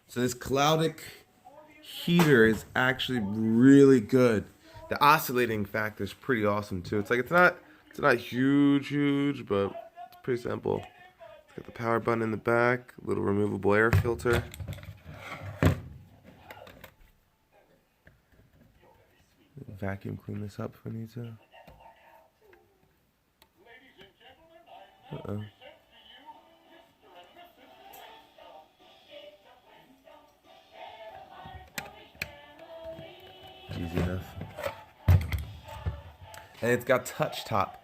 So this cloudic heater is actually really good. The oscillating factor is pretty awesome too. It's not huge, but it's pretty simple. It's got the power button in the back, little removable air filter. Vacuum clean this up if we need to. Uh-oh. Easy enough. And it's got touch top.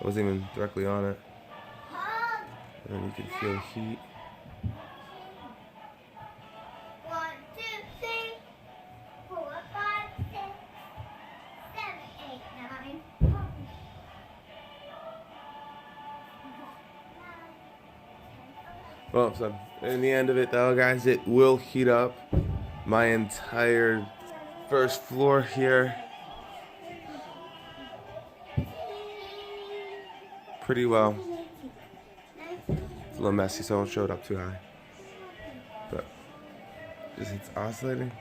I wasn't even directly on it. And you can feel heat. 1, 2, 3, 4, 5, 6, 7, 8, 9. Well, so in the end of it though, guys, it will heat up my entire first floor here pretty well. It's a little messy, so I won't show it up too high. But it's oscillating.